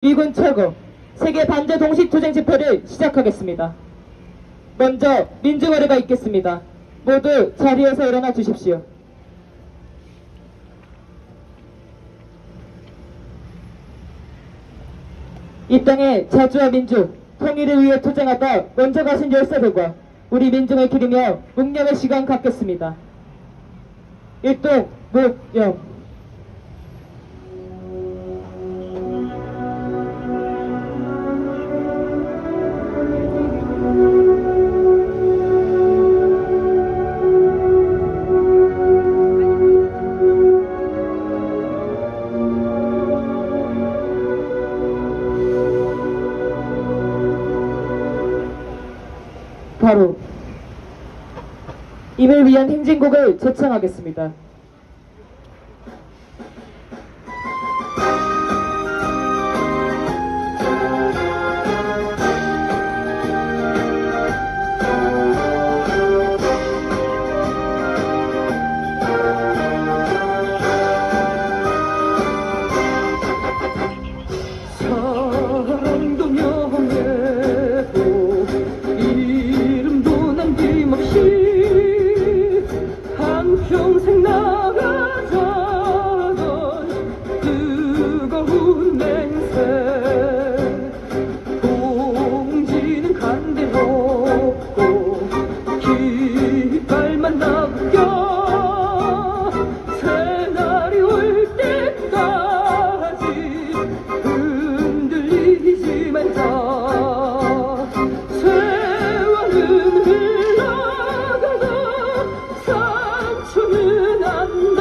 미군 최고 세계 반제 동시투쟁 집회를 시작하겠습니다. 먼저 민주거래가 있겠습니다. 모두 자리에서 일어나 주십시오. 이 땅의 자주와 민주, 통일을 위해 투쟁하다 먼저 가신 열사들과 우리 민중을 기리며 묵념의 시간 갖겠습니다. 일동 묵념. 바로 이를 위한 행진곡을 제창하겠습니다. 사랑도 명예도 이름도 남김없이 한평생 나가자던 뜨거운 맹세 공지는 간대없고 깃발만 남겨 새날이 올 때까지 흔들리지 말자. 세월은 흘러가도 상처는 안다.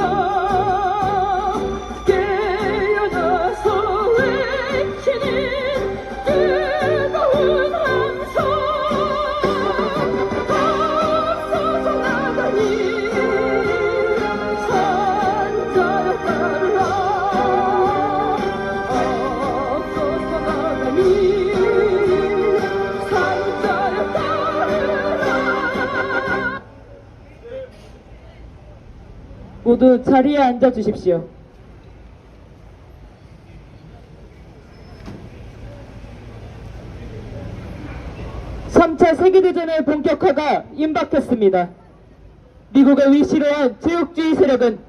깨어나서 외치는 뜨거운 함성 앞서서 나가니 산자여 따르라. 앞서서 나가니 산자여 따르라. 모두 자리에 앉아 주십시오. (3차) 세계대전의 본격화가 임박했습니다. 미국의 위시로 한 제국주의 세력은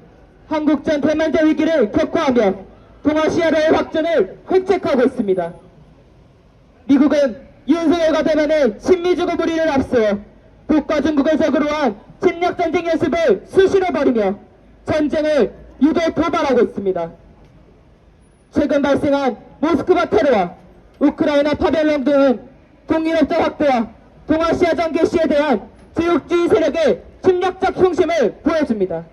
한국전 대만제 위기를 격화하며 동아시아로의 확전을 획책하고 있습니다. 미국은 윤석열과 대만의 친미주고 무리를 앞세워 북과 중국을 적으로 한 침략전쟁 연습을 수시로 벌이며 전쟁을 유도 도발하고 있습니다. 최근 발생한 모스크바 테러와 우크라이나 파벨론 등은 동일업자 확대와 동아시아전 개시에 대한 제국주의 세력의 침략적 흉심을 보여줍니다.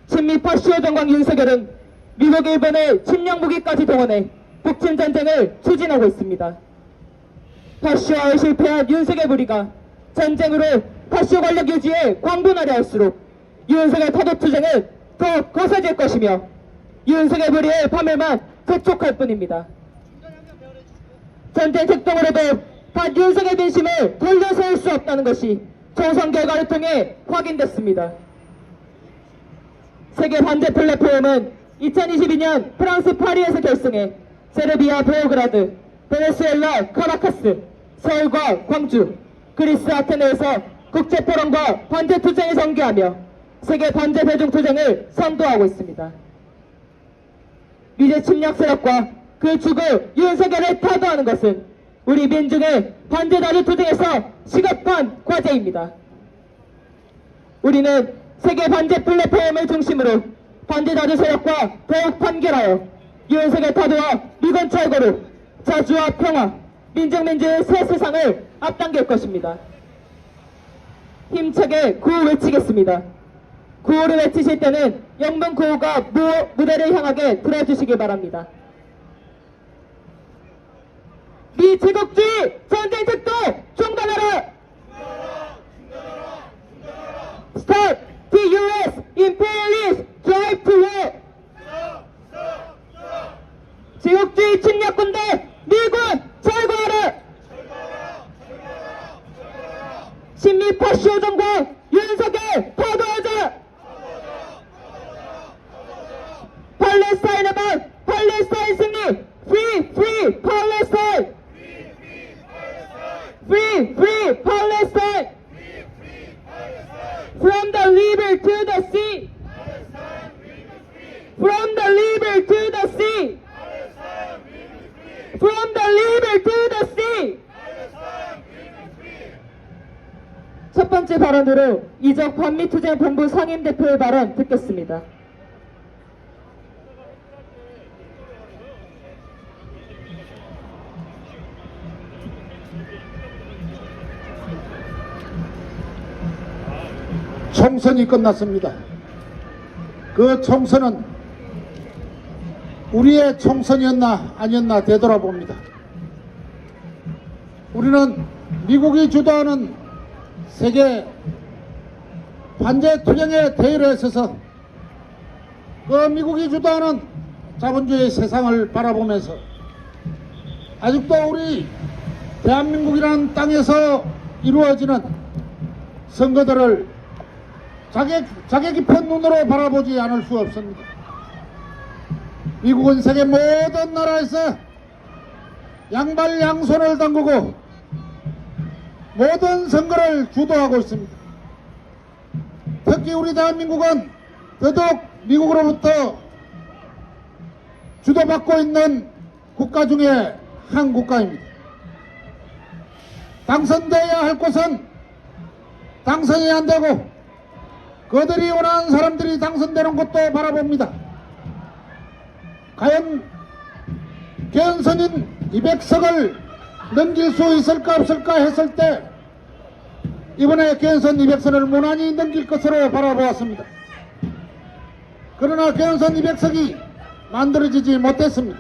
친미 파시오 정광 윤석열은 미국, 일본의 침략 무기까지 동원해 북침 전쟁을 추진하고 있습니다. 파시오화에 실패한 윤석열 무리가 전쟁으로 파시오 권력 유지에 광분하려 할수록 윤석열 타도 투쟁은 더 거세질 것이며 윤석열 무리의 파멸만 재촉할 뿐입니다. 전쟁 특동으로도 윤석열 민심을 돌려세울 수 없다는 것이 총선 결과를 통해 확인됐습니다. 세계 반제 플랫폼은 2022년 프랑스 파리에서 결성해 세르비아 베오그라드, 베네수엘라 카라카스, 서울과 광주, 그리스 아테네에서 국제포럼과 반제 투쟁을 전개하며 세계 반제 대중투쟁을 선도하고 있습니다. 미제 침략 세력과 그 죽을 윤석열을 타도하는 것은 우리 민중의 반제 다주 투쟁에서 시급한 과제입니다. 우리는 세계 반제 플랫폼을 중심으로 반제 다주 세력과 더욱 판결하여 윤석열 타도와 미군 철거로 자주와 평화, 민중민주의 새 세상을 앞당길 것입니다. 힘차게 구호 외치겠습니다. 구호를 외치실 때는 영문 구호가 무대를 향하게 들어주시기 바랍니다. 미제국주의 전쟁 특동 중단하라! Stop the U.S. imperialist drive to war! 제국주의 침략군대 미군 철거하라! 친미 파시오 정권 윤석열 타도하자! 팔레스타인의 방, 팔레스타인 승리! 번째 발언으로 이적 반미투쟁 본부 상임대표의 발언 듣겠습니다. 총선이 끝났습니다. 그 총선은 우리의 총선이었나 아니었나 되돌아봅니다. 우리는 미국이 주도하는 세계 반제 투쟁의 대열에 있어서 그 미국이 주도하는 자본주의 세상을 바라보면서 아직도 우리 대한민국이라는 땅에서 이루어지는 선거들을 자격 깊은 눈으로 바라보지 않을 수 없습니다. 미국은 세계 모든 나라에서 양발 양손을 담그고 모든 선거를 주도하고 있습니다. 특히 우리 대한민국은 더더욱 미국으로부터 주도받고 있는 국가 중에 한 국가입니다. 당선돼야 할 곳은 당선이 안 되고 그들이 원하는 사람들이 당선되는 것도 바라봅니다. 과연 개헌선인 200석을 넘길 수 있을까 없을까 했을 때 이번에 개헌선 200석을 무난히 넘길 것으로 바라보았습니다. 그러나 개헌선 200석이 만들어지지 못했습니다.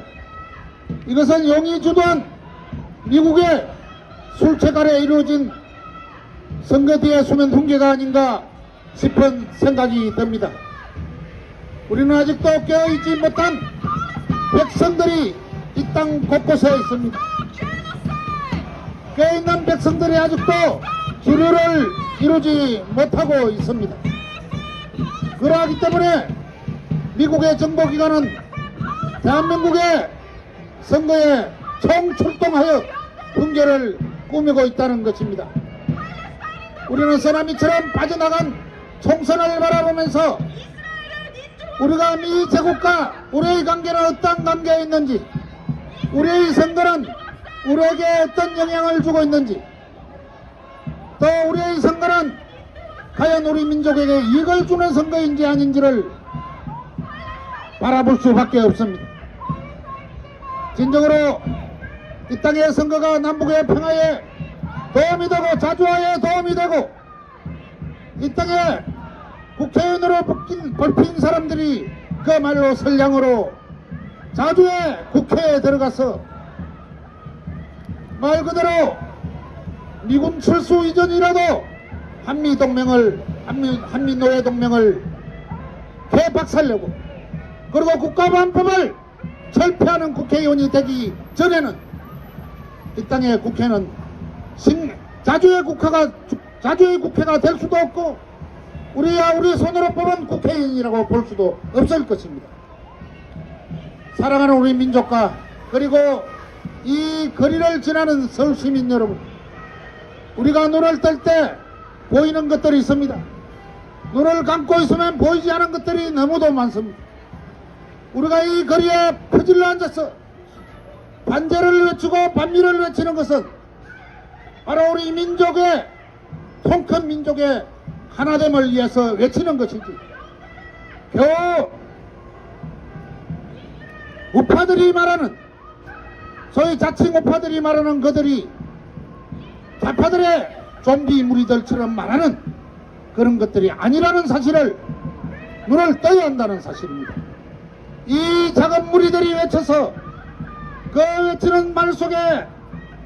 이것은 용이 주도한 미국의 술책 아래 이루어진 선거 뒤의 수면 붕괴가 아닌가 싶은 생각이 듭니다. 우리는 아직도 깨어있지 못한 백성들이 이 땅 곳곳에 있습니다. 깨어있는 백성들이 아직도 기류를 이루지 못하고 있습니다. 그러하기 때문에 미국의 정보기관은 대한민국의 선거에 총출동하여 붕괴를 꾸미고 있다는 것입니다. 우리는 쓰나미처럼 빠져나간 총선을 바라보면서 우리가 미 제국과 우리의 관계는 어떤 관계에 있는지, 우리의 선거는 우리에게 어떤 영향을 주고 있는지, 또 우리의 선거는 과연 우리 민족에게 이익을 주는 선거인지 아닌지를 바라볼 수밖에 없습니다. 진정으로 이 땅의 선거가 남북의 평화에 도움이 되고 자주화에 도움이 되고 이 땅에 국회의원으로 뽑힌 사람들이 그말로 선량으로 자주의 국회에 들어가서 말 그대로 미군 철수 이전이라도 한미노예동맹을 개박살내고 그리고 국가보안법을 철폐하는 국회의원이 되기 전에는 이 땅의 국회는 자주의 국회가 될 수도 없고 우리 손으로 뽑은 국회의원이라고 볼 수도 없을 것입니다. 사랑하는 우리 민족과 그리고 이 거리를 지나는 서울 시민 여러분, 우리가 눈을 뜰 때 보이는 것들이 있습니다. 눈을 감고 있으면 보이지 않은 것들이 너무도 많습니다. 우리가 이 거리에 퍼질러 앉아서 반제를 외치고 반미를 외치는 것은 바로 우리 민족의, 통큰 민족의 하나됨을 위해서 외치는 것이지, 겨우 우파들이 말하는, 소위 자칭 우파들이 말하는 그들이 좌파들의 좀비 무리들처럼 말하는 그런 것들이 아니라는 사실을 눈을 떠야 한다는 사실입니다. 이 작은 무리들이 외쳐서 그 외치는 말 속에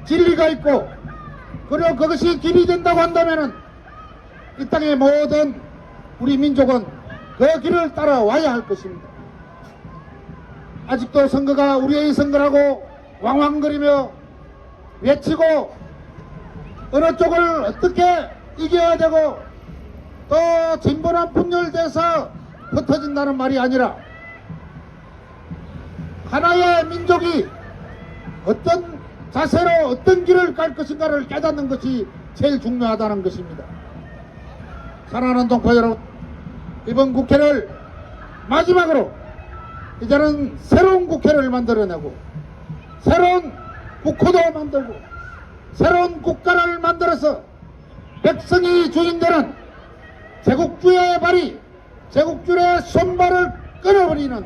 진리가 있고 그리고 그것이 길이 된다고 한다면은 이 땅의 모든 우리 민족은 그 길을 따라와야 할 것입니다. 아직도 선거가 우리의 선거라고 왕왕거리며 외치고 어느 쪽을 어떻게 이겨야 되고 또 진보나 분열돼서 흩어진다는 말이 아니라 하나의 민족이 어떤 자세로 어떤 길을 갈 것인가를 깨닫는 것이 제일 중요하다는 것입니다. 사랑하는 동포 여러분, 이번 국회를 마지막으로 이제는 새로운 국회를 만들어내고 새로운 국호도 만들고 새로운 국가를 만들어서 백성이 주인되는 제국주의 발이 제국주의 손발을 끊어버리는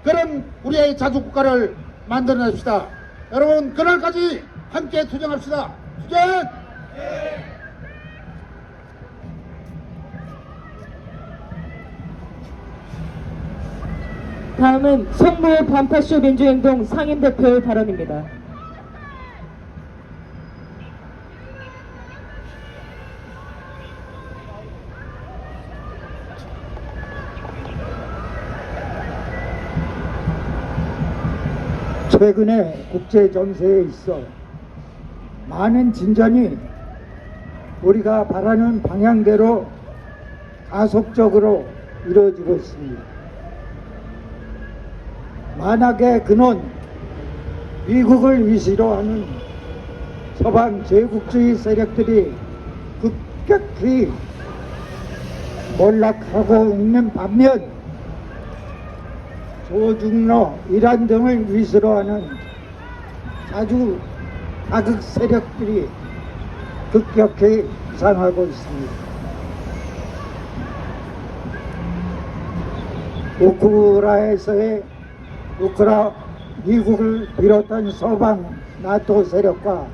그런 우리의 자주국가를 만들어냅시다. 여러분 그날까지 함께 투쟁합시다. 투쟁! 다음은 성무 반파쇼 민주행동 상임대표의 발언입니다. 최근의 국제 정세에 있어 많은 진전이 우리가 바라는 방향대로 가속적으로 이루어지고 있습니다. 만악의 근원, 미국을 위시로 하는 서방 제국주의 세력들이 급격히 몰락하고 있는 반면 조중로, 이란 등을 위시로 하는 자주 자극 세력들이 급격히 부상하고 있습니다. 우크라이나에서의 미국을 비롯한 서방 나토 세력과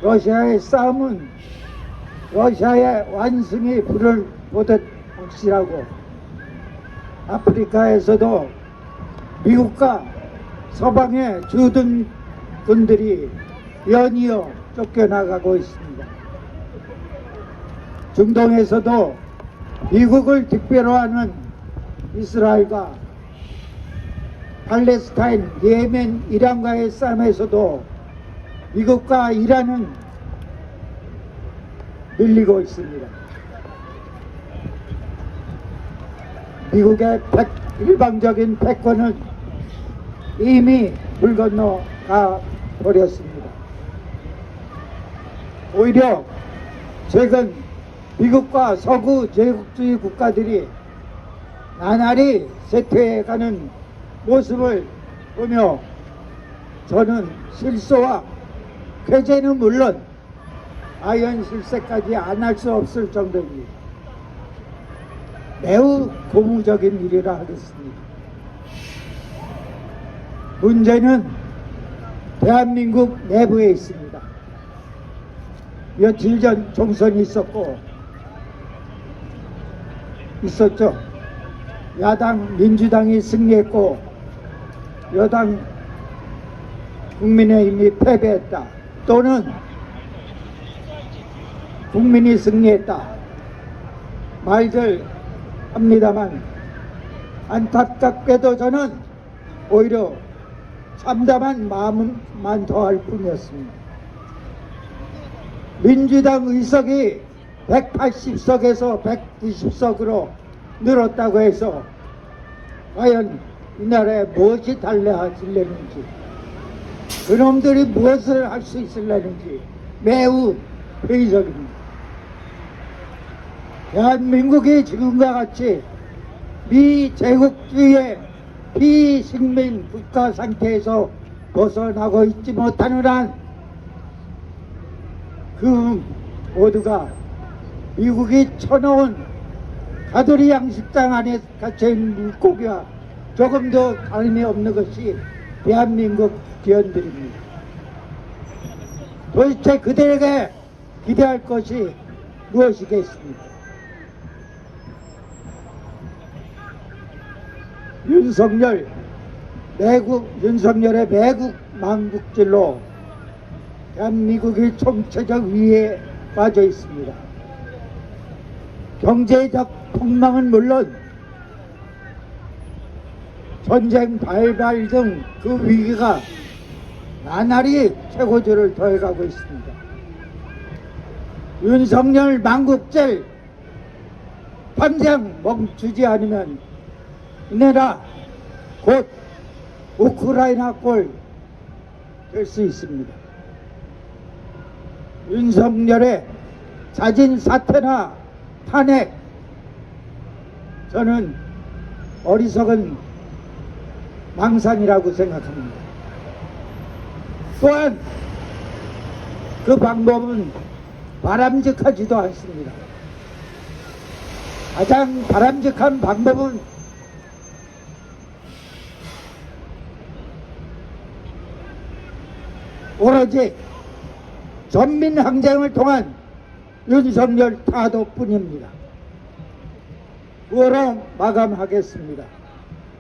러시아의 싸움은 러시아의 완승이 불을 보듯 확실하고 아프리카에서도 미국과 서방의 주둔군들이 연이어 쫓겨나가고 있습니다. 중동에서도 미국을 뒷배로 하는 이스라엘과 팔레스타인, 예멘, 이란과의 싸움에서도 미국과 이란은 밀리고 있습니다. 미국의 일방적인 패권은 이미 물 건너 가 버렸습니다. 오히려 최근 미국과 서구 제국주의 국가들이 나날이 쇠퇴해가는 모습을 보며 저는 실소와 쾌재는 물론 아연 실세까지 안 할 수 없을 정도입니다. 매우 고무적인 일이라 하겠습니다. 문제는 대한민국 내부에 있습니다. 며칠 전 총선이 있었죠. 야당 민주당이 승리했고 여당 국민의힘이 패배했다. 또는 국민이 승리했다. 말들 합니다만 안타깝게도 저는 오히려 참담한 마음만 더할 뿐이었습니다. 민주당 의석이 180석에서 190석으로 늘었다고 해서 과연 이 나라에 무엇이 달라지려는지, 그놈들이 무엇을 할 수 있으려는지 매우 회의적입니다. 대한민국이 지금과 같이 미제국주의의 비식민 국가 상태에서 벗어나고 있지 못하는 한 그 모두가 미국이 쳐놓은 가두리 양식장 안에 갇혀있는 물고기와 조금도 다름이 없는 것이 대한민국 기원들입니다. 도대체 그들에게 기대할 것이 무엇이겠습니까? 윤석열의 매국 망국질로 대한민국이 총체적 위기에 빠져 있습니다. 경제적 폭망은 물론 전쟁 발발 등 그 위기가 나날이 최고조를 더해가고 있습니다. 윤석열 망국질 당장 멈추지 않으면 이 나라 곧 우크라이나 꼴 될 수 있습니다. 윤석열의 자진 사퇴나 탄핵, 저는 어리석은 망상이라고 생각합니다. 또한 그 방법은 바람직하지도 않습니다. 가장 바람직한 방법은 오로지 전민항쟁을 통한 윤석열 타도뿐입니다. 구호로 마감하겠습니다.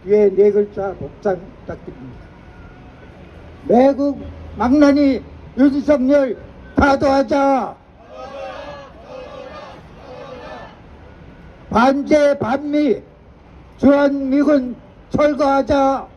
뒤에 네 글자 복장 부탁드립니다. 매국 망나니 윤석열 타도하자. 반제 반미 주한미군 철거하자.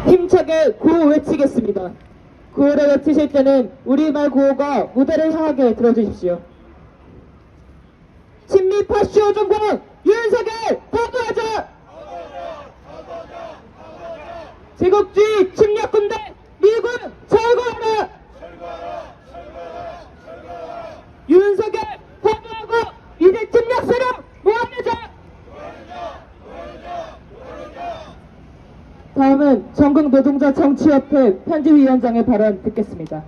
힘차게 구호 외치겠습니다. 구호를 외치실 때는 우리말 구호가 무대를 향하게 들어주십시오. 친미 파쇼 정권 윤석열 타도하자! 제국주의 침략군대 미군 철거하라! 윤석열 타도하고 이제 침략 세력 모아내자! 다음은 전국노동자 정치협회 편집위원장의 발언 듣겠습니다.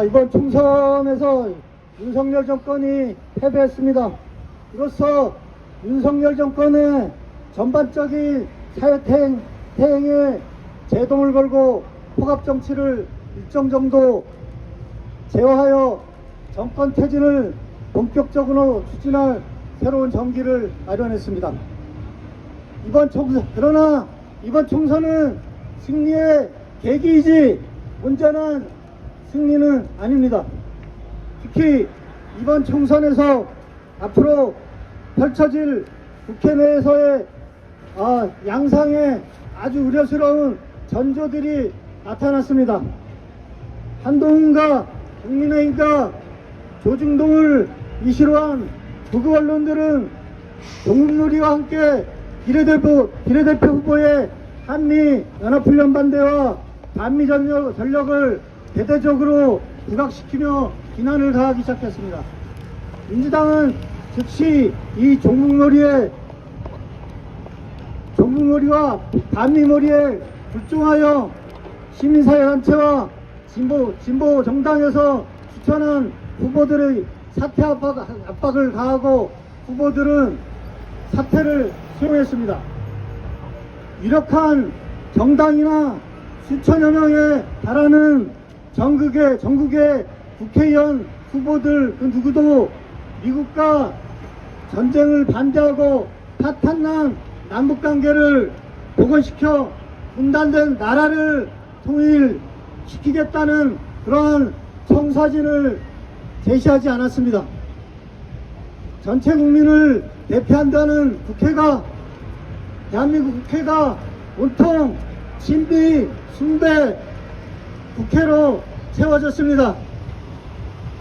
이번 총선에서 윤석열 정권이 패배했습니다. 이로써 윤석열 정권의 전반적인 사회태행에 제동을 걸고 포갑정치를 일정 정도 제어하여 정권 퇴진을 본격적으로 추진할 새로운 정기를 마련했습니다. 그러나 이번 총선은 승리의 계기이지 온전한 승리는 아닙니다. 특히 이번 총선에서 앞으로 펼쳐질 국회 내에서의 양상에 아주 우려스러운 전조들이 나타났습니다. 한동훈과 국민의힘과 조중동을 이슈로 한 극우 언론들은 종북놀이와 함께 비례대표 후보의 한미 연합훈련 반대와 반미 전력을 대대적으로 부각시키며 비난을 가하기 시작했습니다. 민주당은 즉시 이 종북놀이와 반미놀이에 불종하여 시민사회단체와 진보 정당에서 추천한 후보들의 사퇴 압박을 가하고 후보들은 사퇴를 수용했습니다. 유력한 정당이나 수천여 명에 달하는 전국의 국회의원 후보들 그 누구도 미국과 전쟁을 반대하고 파탄난 남북관계를 복원시켜 분단된 나라를 통일시키겠다는 그러한 청사진을 제시하지 않았습니다. 전체 국민을 대표한다는 대한민국 국회가 온통 친비, 숭배 국회로 채워졌습니다.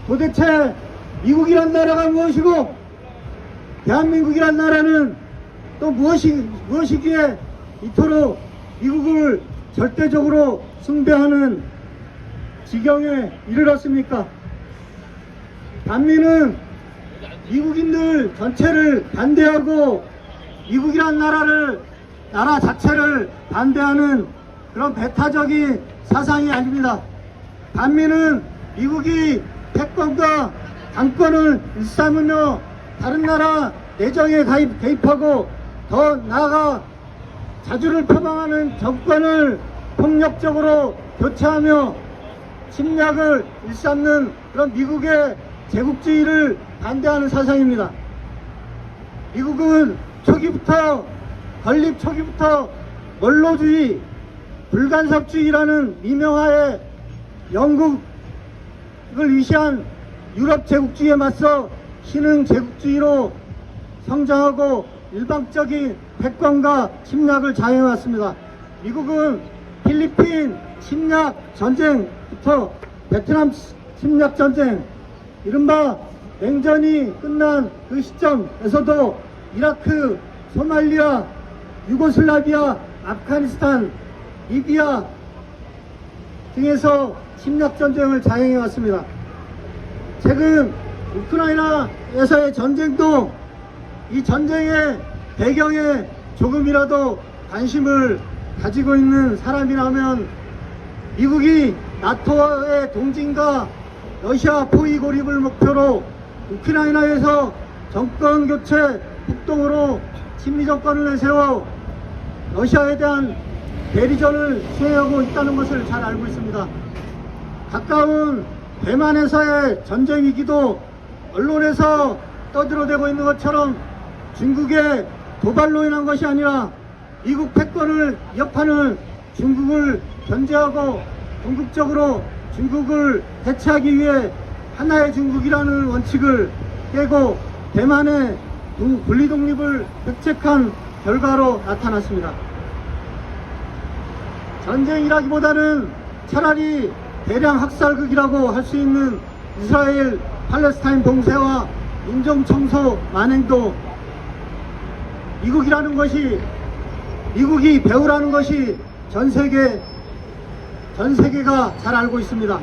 도대체 미국이란 나라가 무엇이고 대한민국이란 나라는 또 무엇이기에 이토록 미국을 절대적으로 숭배하는 지경에 이르렀습니까? 반미는 미국인들 전체를 반대하고 미국이란 나라 자체를 반대하는 그런 배타적인 사상이 아닙니다. 반미는 미국이 패권과 당권을 일삼으며 다른 나라 내정에 개입하고 더 나아가 자주를 표방하는 정권을 폭력적으로 교체하며 침략을 일삼는 그런 미국의 제국주의를 반대하는 사상입니다. 미국은 건립 초기부터 원로주의, 불간섭주의라는 미명하에 영국을 위시한 유럽 제국주의에 맞서 신흥 제국주의로 성장하고 일방적인 패권과 침략을 자행해왔습니다. 미국은 필리핀 침략 전쟁부터 베트남 침략 전쟁, 이른바 냉전이 끝난 그 시점에서도 이라크, 소말리아, 유고슬라비아, 아프가니스탄, 리비아 등에서 침략 전쟁을 자행해 왔습니다. 최근 우크라이나에서의 전쟁도 이 전쟁의 배경에 조금이라도 관심을 가지고 있는 사람이라면 미국이 나토의 동진과 러시아 포위 고립을 목표로 우크라이나에서 정권 교체 폭동으로 친미 정권을 내세워 러시아에 대한 대리전을 수행하고 있다는 것을 잘 알고 있습니다. 가까운 대만에서의 전쟁 위기도 언론에서 떠들어대고 있는 것처럼 중국의 도발로 인한 것이 아니라 미국 패권을 위협하는 중국을 견제하고 궁극적으로 중국을 해체하기 위해 하나의 중국이라는 원칙을 깨고 대만의 분리독립을 획책한 결과로 나타났습니다. 전쟁이라기보다는 차라리 대량 학살극이라고 할 수 있는 이스라엘 팔레스타인 봉쇄와 인종청소 만행도 미국이 배우라는 것이 전 세계가 잘 알고 있습니다.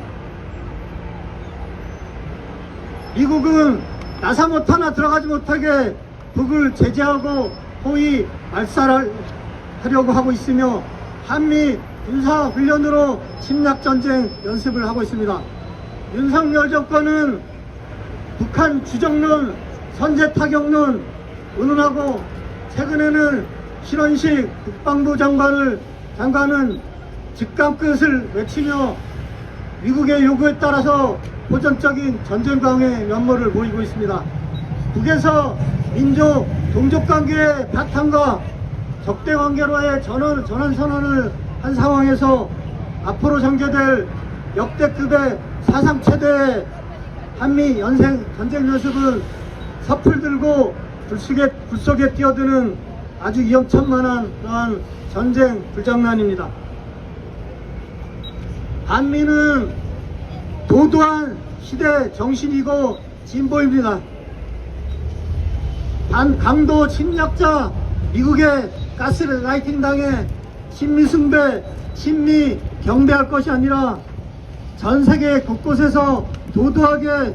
미국은 나사 못 하나 들어가지 못하게 북을 제재하고 호위 말살하려고 하고 있으며 한미 군사훈련으로 침략전쟁 연습을 하고 있습니다. 윤석열 정권은 북한 주정론, 선제타격론 운운하고 최근에는 신원식 국방부 장관은 직감 끝을 외치며 미국의 요구에 따라서 호전적인 전쟁 강의 면모를 보이고 있습니다. 북에서 민족, 동족 관계의 바탕과 적대 관계로의 전환선언을 한 상황에서 앞으로 전개될 역대급의 사상 최대의 한미 전쟁 연습은 섣불 들고 불 속에 뛰어드는 아주 위험천만한 그러한 전쟁 불장난입니다. 한미는 도도한 시대 정신이고 진보입니다. 강도 침략자 미국의 가스라이팅 당해 친미 숭배, 친미 경배할 것이 아니라 전 세계 곳곳에서 도도하게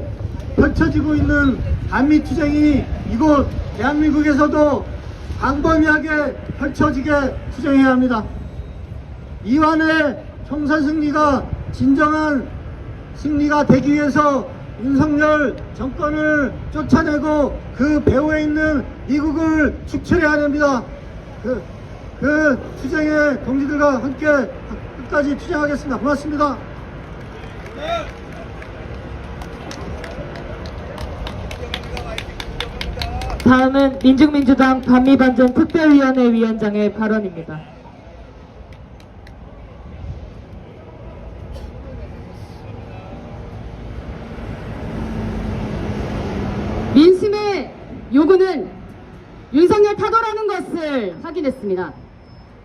펼쳐지고 있는 한미 투쟁이 이곳 대한민국에서도 광범위하게 펼쳐지게 투쟁해야 합니다. 이완의 총선 승리가 진정한 승리가 되기 위해서 윤석열 정권을 쫓아내고 그 배후에 있는 미국을 축출해야 됩니다. 그 투쟁의 동지들과 함께 끝까지 투쟁하겠습니다. 고맙습니다. 다음은 민중민주당 반미반전 특별위원회 위원장의 발언입니다. 민심의 요구는 윤석열 타도라는 것을 확인했습니다.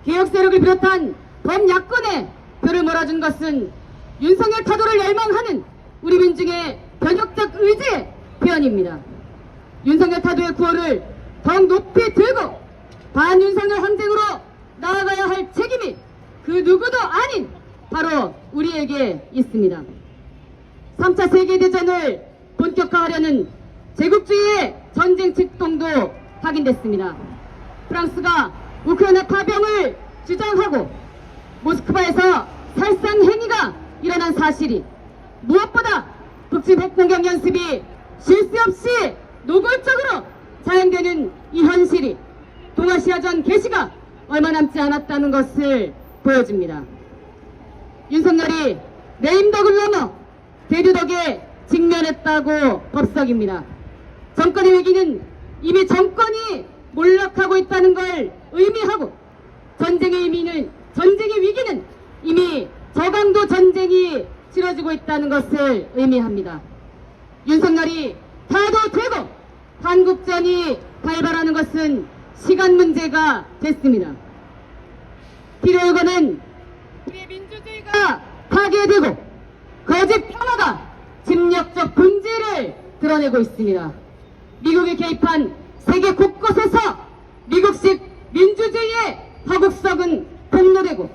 개혁 세력을 비롯한 범야권에 표를 몰아준 것은 윤석열 타도를 열망하는 우리 민중의 변혁적 의지의 표현입니다. 윤석열 타도의 구호를 더욱 높이 들고 반윤석열 항쟁으로 나아가야 할 책임이 그 누구도 아닌 바로 우리에게 있습니다. 3차 세계대전을 본격화하려는 제국주의의 전쟁 직동도 확인됐습니다. 프랑스가 우크라이나 파병을 주장하고 모스크바에서 살상 행위가 일어난 사실이 무엇보다 북측 핵공격 연습이 쉴 새 없이 노골적으로 자행되는 이 현실이 동아시아전 개시가 얼마 남지 않았다는 것을 보여줍니다. 윤석열이 내임덕을 넘어 대류덕에 직면했다고 법석입니다. 정권의 위기는 이미 정권이 몰락하고 있다는 걸 의미하고 전쟁의 위기는 이미 저강도 전쟁이 치러지고 있다는 것을 의미합니다. 윤석열이 타도되고 한국전이 발발하는 것은 시간 문제가 됐습니다. 필요일고는 우리의 민주주의가 파괴되고 거짓 평화가 침략적 본질을 드러내고 있습니다. 미국이 개입한 세계 곳곳에서 미국식 민주주의의 화국석은 폭로되고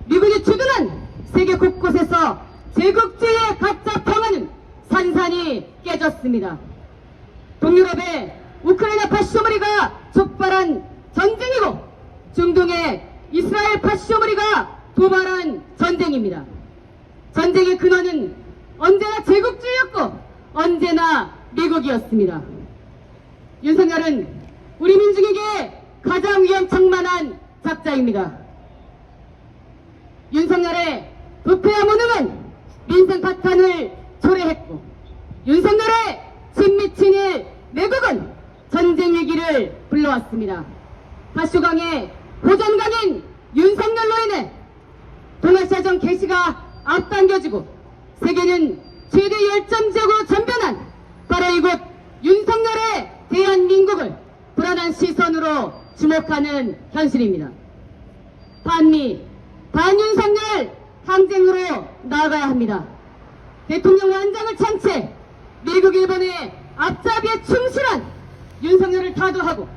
미국이 주둔한 세계 곳곳에서 제국 때문에 이스라엘 파시오무리가 도발한 전쟁입니다. 전쟁의 근원은 언제나 제국주의였고 언제나 미국이었습니다. 윤석열은 우리 민중에게 가장 위험천만한 작자입니다. 윤석열의 부패와 무능은 민생 파탄을 초래했고 윤석열의 친미친일 내국은 전쟁 위기를 불러왔습니다. 파쇼강의 호전강인 윤석열로 인해 동아시아전 개시가 앞당겨지고 세계는 최대 열전 지역으로 전변한 바로 이곳 윤석열의 대한민국을 불안한 시선으로 주목하는 현실입니다. 반미, 반윤석열 항쟁으로 나아가야 합니다. 대통령 완장을 찬 채 미국, 일본의 앞잡이에 충실한 윤석열을 타도하고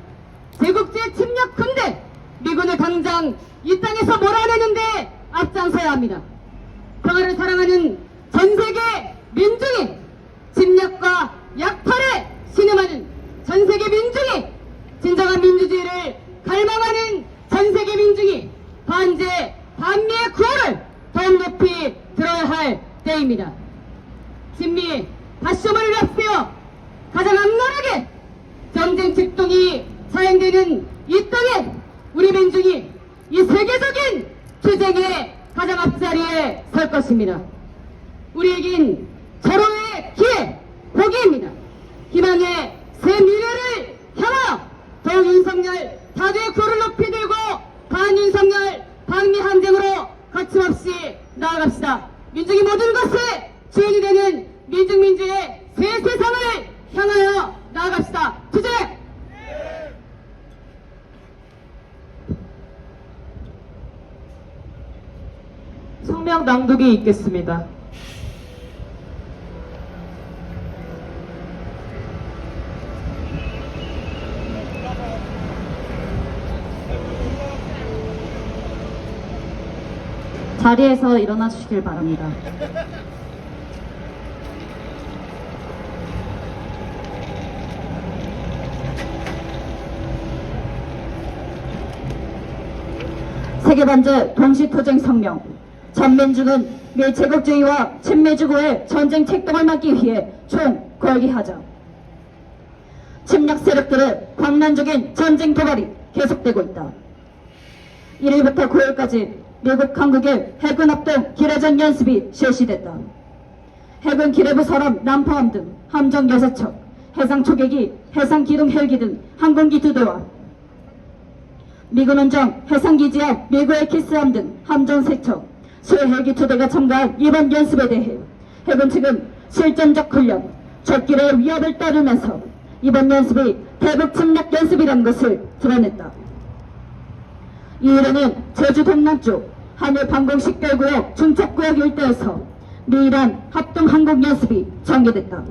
제국주의 침략 군대 미군을 당장 이 땅에서 몰아내는데 앞장서야 합니다. 평화를 사랑하는 전 세계 민중이 침략과 약탈에 신음하는 전 세계 민중이 진정한 민주주의를 갈망하는 전 세계 민중이 반제 반미의 구호를 더욱 높이 들어야 할 때입니다. 친미 파쇼무리를 앞세워 가장 악랄하게 전쟁 직동이 사행되는 이 땅에 우리 민중이 이 세계적인 투쟁의 가장 앞자리에 설 것입니다. 우리에겐 절호의 기회, 호기입니다. 희망의 새 미래를 향하여 더욱 윤석열 타도의 구호를 높이 들고 반윤석열 반미 항쟁으로 거침없이 나아갑시다. 민중이 모든 것에 주인이 되는 민중민주의 새 세상을 향하여 나아갑시다. 투쟁! 성명 낭독이 있겠습니다. 자리에서 일어나 주시길 바랍니다. 세계반제 동시투쟁 성명. 전민주는 미제국주의와 친미주구의 전쟁 책동을 막기 위해 총궐기하자. 침략 세력들의 광란적인 전쟁 도발이 계속되고 있다. 1일부터 9일까지 미국 한국의 해군 합동 기뢰전 연습이 실시됐다. 해군 기뢰부 서람 남포함 등 함정 6척, 해상 초계기, 해상 기동 헬기 등 항공기 2대와 미군 원정 해상기지 앞 미국의 키스함 등 함정 3척, 수헬기 2대가 참가한 이번 연습에 대해 해군 측은 실전적 훈련, 적기의 위협을 따르면서 이번 연습이 대북 침략 연습이라는 것을 드러냈다. 이 일에는 제주 동남쪽 한일 방공식별구역 중첩구역 일대에서 미이란 합동항공연습이 전개됐다.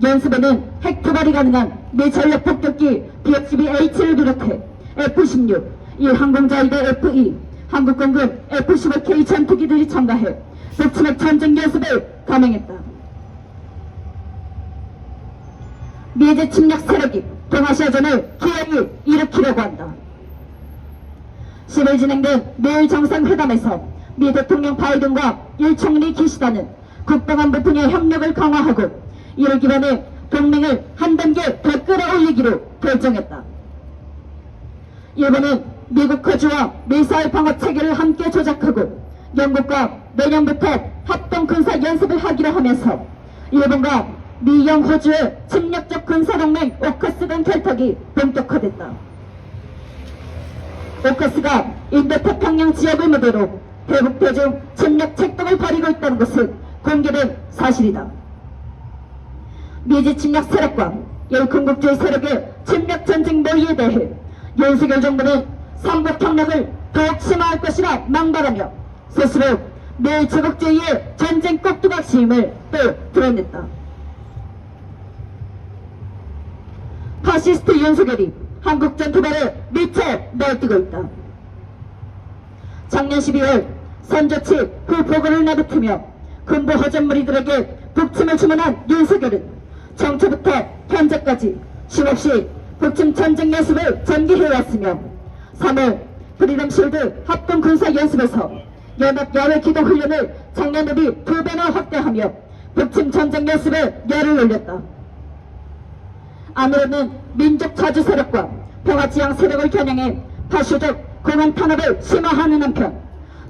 연습에는 핵 투발이 가능한 미전력 폭격기 B-12H를 비롯해 F-16, 이 항공자위대 F-2, 한국공군 F-15K 전투기들이 참가해 북침핵 전쟁 연습을 감행했다. 미제 침략 세력이 동아시아전을 기어이 일으키려고 한다. 10일 진행된 미일 정상회담에서 미 대통령 바이든과 일 총리 기시다는 국방안보 분야 협력을 강화하고 이를 기반해 동맹을 한 단계 더 끌어올리기로 결정했다. 일본은 미국 거주와 미사일 방어 체계를 함께 조작하고 영국과 내년부터 합동 군사 연습을 하기로 하면서 일본과 미, 영, 호주의 침략적 군사동맹 오커스 간 결탁이 본격화됐다. 오커스가 인도태평양 지역을 무대로 대북 대중 침략 책동을 벌이고 있다는 것은 공개된 사실이다. 미지 침략 세력과 일군국주의 세력의 침략 전쟁 모의에 대해 윤석열 정부는 삼국 협력을 더욱 심화할 것이라 망발하며 스스로 미일 제국주의의 전쟁 꼭두각시임을 또 드러냈다. 파시스트 윤석열이 한국전 투발에 미쳐 날뛰고 있다. 작년 12월 선조치 후 보고를 내뱉으며 군부 허전무리들에게 북침을 주문한 윤석열은 정초부터 현재까지 쉼없이 북침 전쟁 연습을 전개해왔으며 3월 프리덤 실드 합동 군사 연습에서 연합 야외 기동 훈련을 작년 대비 2배나 확대하며 북침 전쟁 연습에 열을 올렸다. 안으로는 민족 자주 세력과 평화지향 세력을 겨냥해 파쇼적 공안 탄압을 심화하는 한편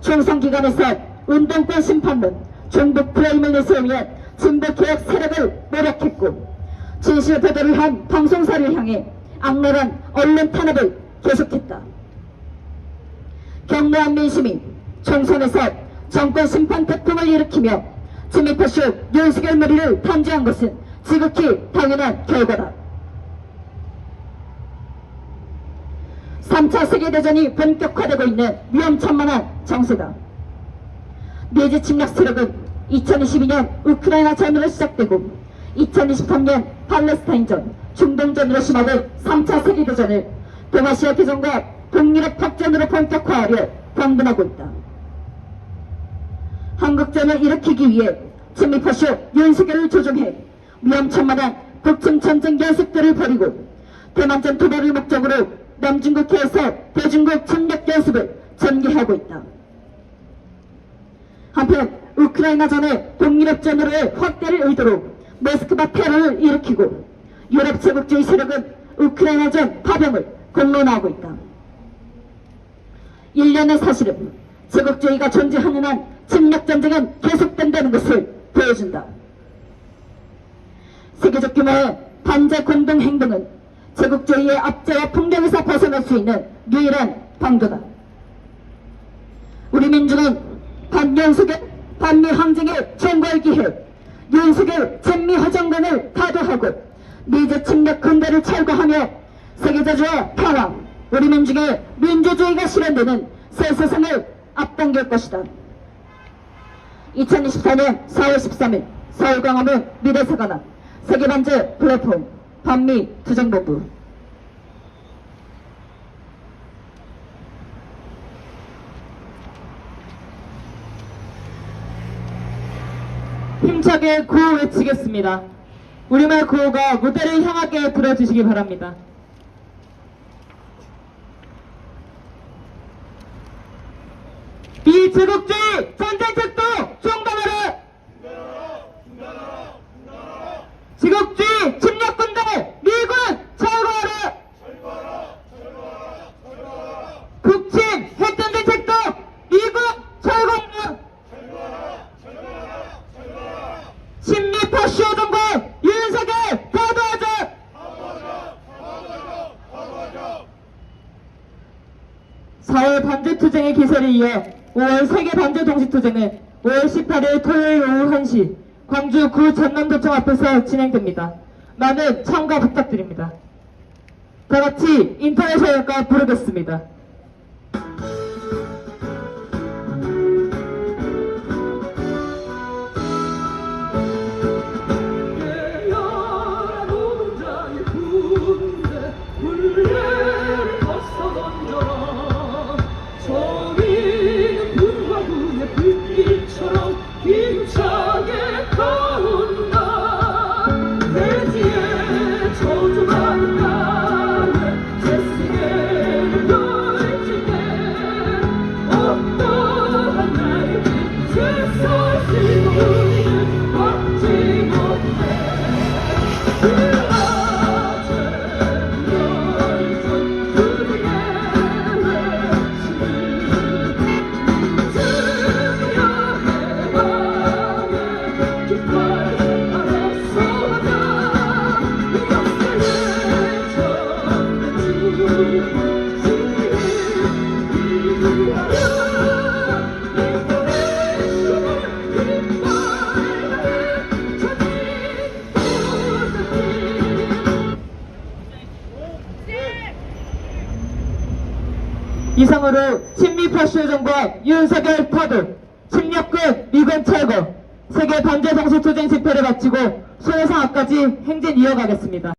총선기간에서 운동권 심판론, 종북 프레임을 내세우기 위한 진보개혁 세력을 모략했고 진실 배달을 한 방송사를 향해 악랄한 언론 탄압을 계속했다. 격노한 민심이 총선에서 정권 심판 태풍을 일으키며 진미파쇼 윤석열 머리를 탐지한 것은 지극히 당연한 결과다. 3차 세계대전이 본격화되고 있는 위험천만한 정세다. 미지 침략 세력은 2022년 우크라이나 전으로 시작되고 2023년 팔레스타인전, 중동전으로 심화된 3차 세계대전을 동아시아 개전과 동유럽 확전으로 본격화하려 당분하고 있다. 한국전을 일으키기 위해 친미파쇼 윤석열을 조종해 위험천만한 북침 전쟁 연습들을 벌이고 대만전 도발을 목적으로 남중국해에서 대중국 침략 연습을 전개하고 있다. 한편 우크라이나전의 동유럽전으로의 확대를 의도로 모스크바 테러를 일으키고 유럽 제국주의 세력은 우크라이나전 파병을 공론화하고 있다. 1년의 사실은 제국주의가 존재하는 한 침략전쟁은 계속된다는 것을 보여준다. 세계적 규모의 반제 공동행동은 제국주의의 압제와 폭력에서 벗어날 수 있는 유일한 방도다. 우리 민주는 반윤석열, 반미항쟁의 총괄 기해 윤석열 친미허정단을 타도하고 미제 침략 군대를 철거하며 세계자주와 평화, 우리 민중의 민주주의가 실현되는 새 세상을 앞당길 것이다. 2024년 4월 13일 서울 광화문 미래사관앞 세계반제 플랫폼 반미 투쟁본부. 힘차게 구호 외치겠습니다. 우리말 구호가 무대를 향하게 들어주시기 바랍니다. 비제국주의 전쟁책도 중단하라! 제국주의 침략군대 미군 철거하라! 북침 핵전쟁책도 미군 철거하라! 친미파쇼 정부 윤석열 파도하자! 4월 반제투쟁의 기세를 이어 5월 세계 반제 동시투쟁은 5월 18일 토요일 오후 1시 광주 구 전남도청 앞에서 진행됩니다. 많은 참가 부탁드립니다. 다같이 인터내셔널과 부르겠습니다. 깨어라 노동자의 군대 굴레를 벗어 던져라 정의는 불화구의 불길처럼 힘차게 가온다 대지에 저주받은 땅에 제 세계를 열지 때 어떠한 날이 세상이 우리는 막지 못해 이상으로 친미파쇼 정부와 윤석열 파도, 침략군 미군 철거, 세계 반제 동시투쟁 집회를 마치고 소해상앞까지 행진 이어가겠습니다.